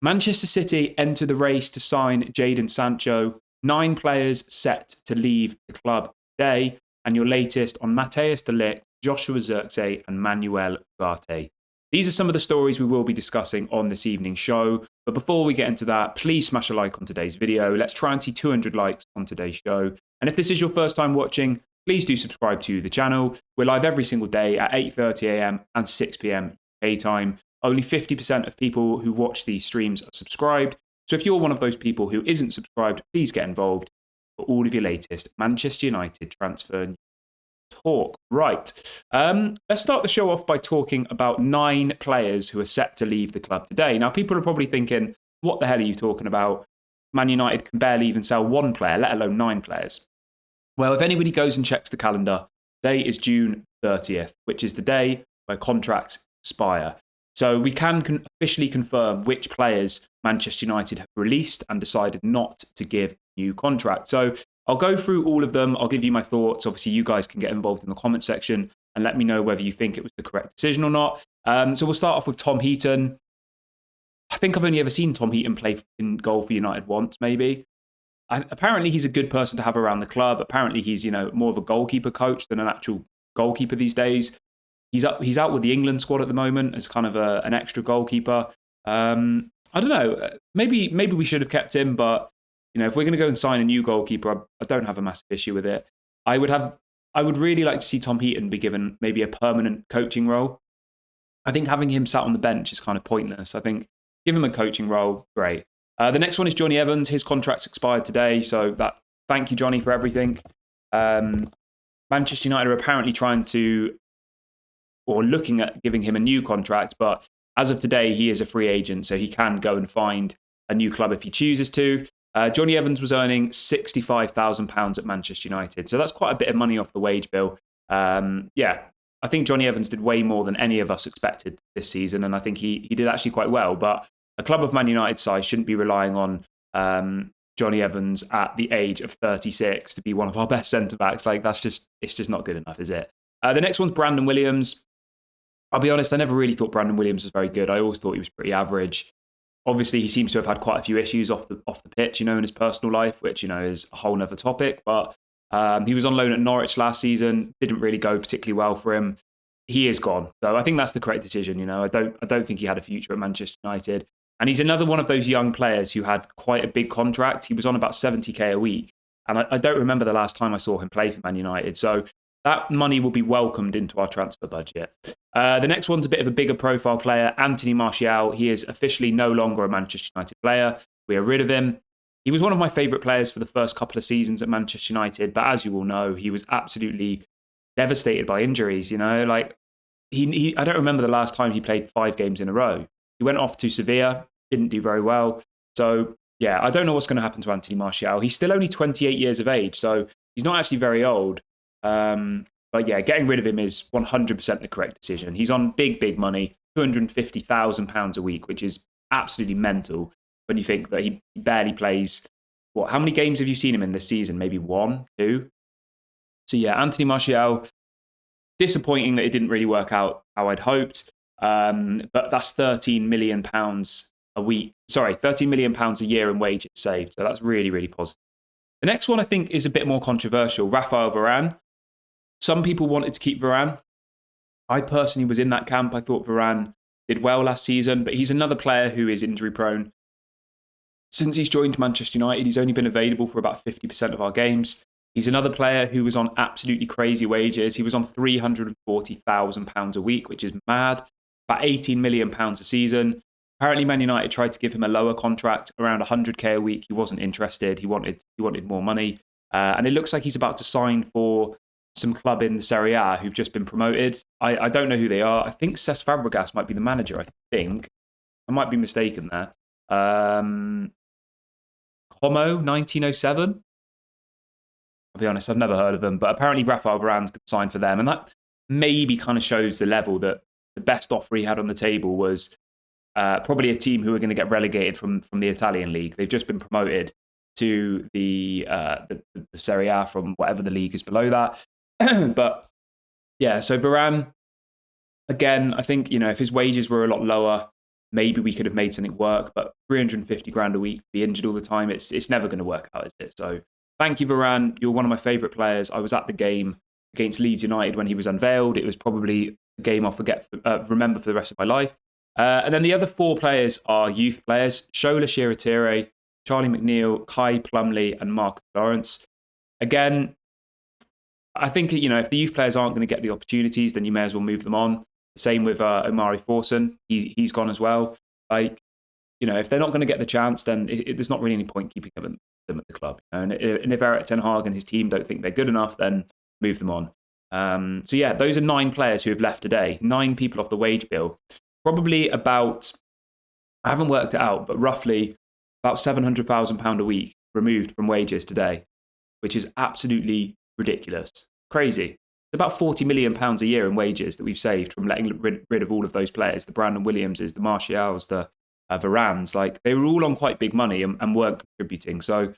Manchester City enter the race to sign Jaden Sancho. 9 players set to leave the club today. And your latest on Matthias de Ligt, Joshua Zirkzee, and Manuel Ugarte. These are some of the stories we will be discussing on this evening's show. But before we get into that, please smash a like on today's video. Let's try and see 200 likes on today's show. And if this is your first time watching, please do subscribe to the channel. We're live every single day at 8:30 a.m. and 6 p.m. UK time. Only 50% of people who watch these streams are subscribed. So if you're one of those people who isn't subscribed, please get involved for all of your latest Manchester United transfer talk. Right. Let's start the show off by talking about 9 players who are set to leave the club today. Now, people are probably thinking, what the hell are you talking about? Man United can barely even sell 1 player, let alone 9 players. Well, if anybody goes and checks the calendar, today is June 30th, which is the day where contracts expire. So we can officially confirm which players Manchester United have released and decided not to give new contracts. So I'll go through all of them. I'll give you my thoughts. Obviously, you guys can get involved in the comment section and let me know whether you think it was the correct decision or not. So we'll start off with Tom Heaton. I think I've only ever seen Tom Heaton play in goal for United once, maybe. Apparently, he's a good person to have around the club. Apparently, he's more of a goalkeeper coach than an actual goalkeeper these days. He's out with the England squad at the moment as kind of an extra goalkeeper. I don't know. Maybe we should have kept him, but if we're going to go and sign a new goalkeeper, I don't have a massive issue with it. I would really like to see Tom Heaton be given maybe a permanent coaching role. I think having him sat on the bench is kind of pointless. I think give him a coaching role, great. The next one is Johnny Evans. His contract's expired today, so thank you, Johnny, for everything. Manchester United are apparently looking at giving him a new contract, but as of today, he is a free agent, so he can go and find a new club if he chooses to. Johnny Evans was earning £65,000 at Manchester United, so that's quite a bit of money off the wage bill. I think Johnny Evans did way more than any of us expected this season, and I think he did actually quite well. But a club of Man United's size shouldn't be relying on Johnny Evans at the age of 36 to be one of our best centre-backs. It's just not good enough, is it? The next one's Brandon Williams. I'll be honest, I never really thought Brandon Williams was very good. I always thought he was pretty average. Obviously, he seems to have had quite a few issues off the pitch, in his personal life, which, is a whole nother topic. But he was on loan at Norwich last season. Didn't really go particularly well for him. He is gone. So I think that's the correct decision. I don't think he had a future at Manchester United. And he's another one of those young players who had quite a big contract. He was on about 70k a week. And I don't remember the last time I saw him play for Man United. So that money will be welcomed into our transfer budget. The next one's a bit of a bigger profile player, Anthony Martial. He is officially no longer a Manchester United player. We are rid of him. He was one of my favourite players for the first couple of seasons at Manchester United, but as you all know, he was absolutely devastated by injuries. I don't remember the last time he played 5 games in a row. He went off to Sevilla, didn't do very well. So yeah, I don't know what's going to happen to Anthony Martial. He's still only 28 years of age, so he's not actually very old. But yeah, getting rid of him is 100% the correct decision. He's on big money, £250,000 a week, which is absolutely mental when you think that he barely plays. How many games have you seen him in this season? Maybe 1, 2? So yeah, Anthony Martial, disappointing that it didn't really work out how I'd hoped. But that's £13 million a week. Sorry, £13 million a year in wages saved. So that's really, really positive. The next one I think is a bit more controversial. Raphael Varane. Some people wanted to keep Varane. I personally was in that camp. I thought Varane did well last season, but he's another player who is injury prone. Since he's joined Manchester United, he's only been available for about 50% of our games. He's another player who was on absolutely crazy wages. He was on £340,000 a week, which is mad. About £18 million a season. Apparently, Man United tried to give him a lower contract, around 100k a week. He wasn't interested. He wanted more money. And it looks like he's about to sign for some club in the Serie A who've just been promoted. I don't know who they are. I think Cesc Fabregas might be the manager, I think. I might be mistaken there. Como 1907. I'll be honest, I've never heard of them, but apparently Raphael Varane's going to sign for them. And that maybe kind of shows the level that the best offer he had on the table was probably a team who are going to get relegated from the Italian league. They've just been promoted to the Serie A from whatever the league is below that. But yeah, so Varane, again, I think, if his wages were a lot lower, maybe we could have made something work, but 350 grand a week to be injured all the time, it's never going to work out, is it? So thank you, Varane. You're one of my favourite players. I was at the game against Leeds United when he was unveiled. It was probably a game I'll remember for the rest of my life. And then the other 4 players are youth players: Shola Shiratire, Charlie McNeil, Kai Plumley, and Marcus Lawrence. Again, I think, if the youth players aren't going to get the opportunities, then you may as well move them on. Same with Omari Forson. He's gone as well. If they're not going to get the chance, then there's not really any point keeping them at the club. And if Erik ten Hag and his team don't think they're good enough, then move them on. Those are 9 players who have left today. 9 people off the wage bill. Probably about, I haven't worked it out, but roughly about £700,000 a week removed from wages today, which is absolutely ridiculous. Crazy. It's about £40 million a year in wages that we've saved from letting rid of all of those players, the Brandon Williamses, the Martials, the Varanes. They were all on quite big money and weren't contributing. So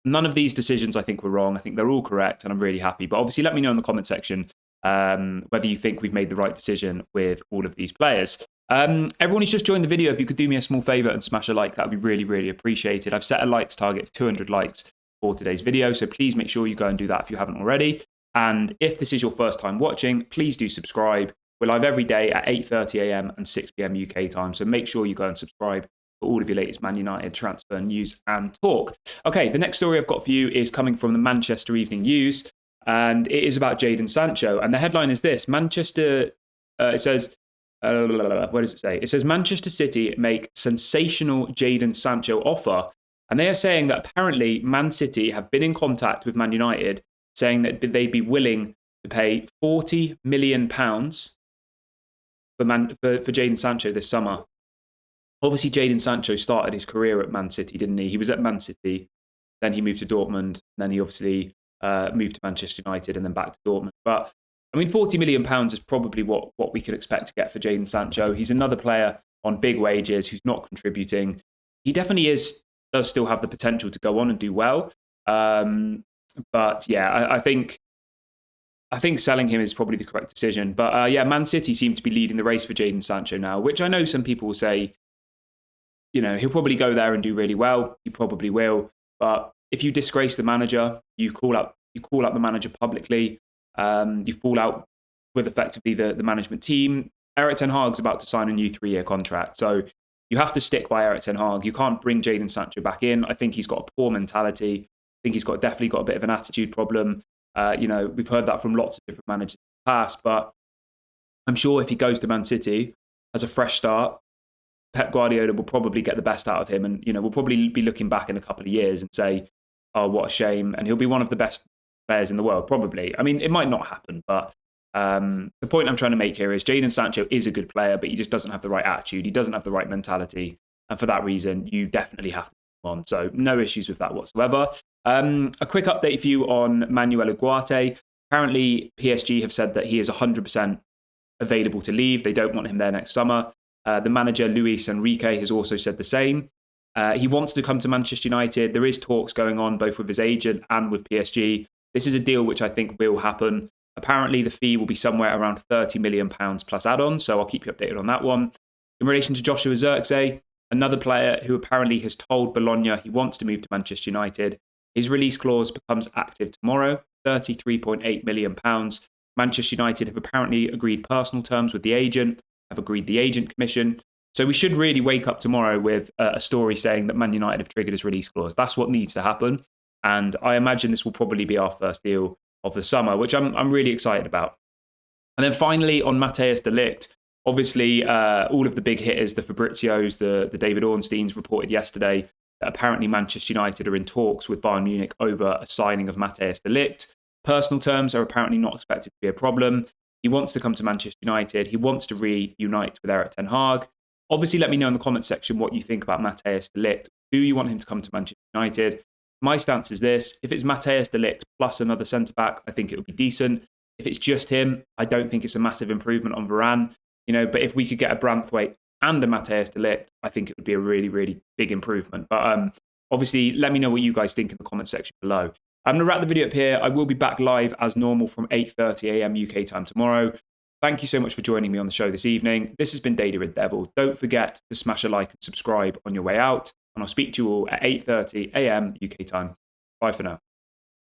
none of these decisions I think were wrong. I think they're all correct, and I'm really happy. But obviously, let me know in the comment section whether you think we've made the right decision with all of these players. Everyone who's just joined the video, if you could do me a small favor and smash a like, that would be really, really appreciated. I've set a likes target of 200 likes for today's video, so please make sure you go and do that if you haven't already. And if this is your first time watching, please do subscribe. We're live every day at 8:30 a.m. and 6 p.m. UK time, so make sure you go and subscribe for all of your latest Man United transfer news and talk. Okay, the next story I've got for you is coming from the Manchester Evening News, and it is about Jaden Sancho. And the headline is this: Manchester, it says, what does it say? It says Manchester City make sensational Jaden Sancho offer. And they are saying that apparently Man City have been in contact with Man United, saying that they'd be willing to pay £40 million for Jaden Sancho this summer. Obviously, Jaden Sancho started his career at Man City, didn't he? He was at Man City, then he moved to Dortmund, then he obviously moved to Manchester United and then back to Dortmund. But I mean, £40 million is probably what we could expect to get for Jaden Sancho. He's another player on big wages who's not contributing. He definitely does still have the potential to go on and do well. But yeah, I think selling him is probably the correct decision. But Man City seem to be leading the race for Jaden Sancho now, which I know some people will say, he'll probably go there and do really well. He probably will. But if you disgrace the manager, you call out the manager publicly, you fall out with effectively the management team. Erik ten Hag's about to sign a new 3-year contract. So you have to stick by Erik ten Hag. You can't bring Jaden Sancho back in. I think he's got a poor mentality. I think he's definitely got a bit of an attitude problem. We've heard that from lots of different managers in the past, but I'm sure if he goes to Man City as a fresh start, Pep Guardiola will probably get the best out of him. And, we'll probably be looking back in a couple of years and say, oh, what a shame. And he'll be one of the best players in the world, probably. I mean, it might not happen, but the point I'm trying to make here is Jaden Sancho is a good player, but he just doesn't have the right attitude. He doesn't have the right mentality. And for that reason, you definitely have to move on. So no issues with that whatsoever. A quick update for you on Manuel Ugarte. Apparently, PSG have said that he is 100% available to leave. They don't want him there next summer. The manager, Luis Enrique, has also said the same. He wants to come to Manchester United. There is talks going on both with his agent and with PSG. This is a deal which I think will happen. Apparently, the fee will be somewhere around £30 million plus add-ons, so I'll keep you updated on that one. In relation to Joshua Zirkzee, another player who apparently has told Bologna he wants to move to Manchester United, his release clause becomes active tomorrow, £33.8 million. Manchester United have apparently agreed personal terms with the agent, have agreed the agent commission. So we should really wake up tomorrow with a story saying that Man United have triggered his release clause. That's what needs to happen. And I imagine this will probably be our first deal of the summer, which I'm really excited about. And then finally, on Matthijs de Ligt, obviously all of the big hitters, the Fabrizios, the David Ornsteins, reported yesterday that apparently Manchester United are in talks with Bayern Munich over a signing of Matthijs de Ligt. Personal terms are apparently not expected to be a problem. He wants to come to Manchester United. He wants to reunite with Erik ten Hag. Obviously, let me know in the comment section what you think about Matthijs de Ligt. Do you want him to come to Manchester United? My stance is this: if it's Matthijs de Ligt plus another centre-back, I think it would be decent. If it's just him, I don't think it's a massive improvement on Varane. But if we could get a Branthwaite and a Matthijs de Ligt, I think it would be a really, really big improvement. But obviously, let me know what you guys think in the comment section below. I'm going to wrap the video up here. I will be back live as normal from 8:30 a.m. UK time tomorrow. thank you so much for joining me on the show this evening. This has been Daily Red Devil. Don't forget to smash a like and subscribe on your way out, and I'll speak to you all at 8:30 a.m. UK time. Bye for now.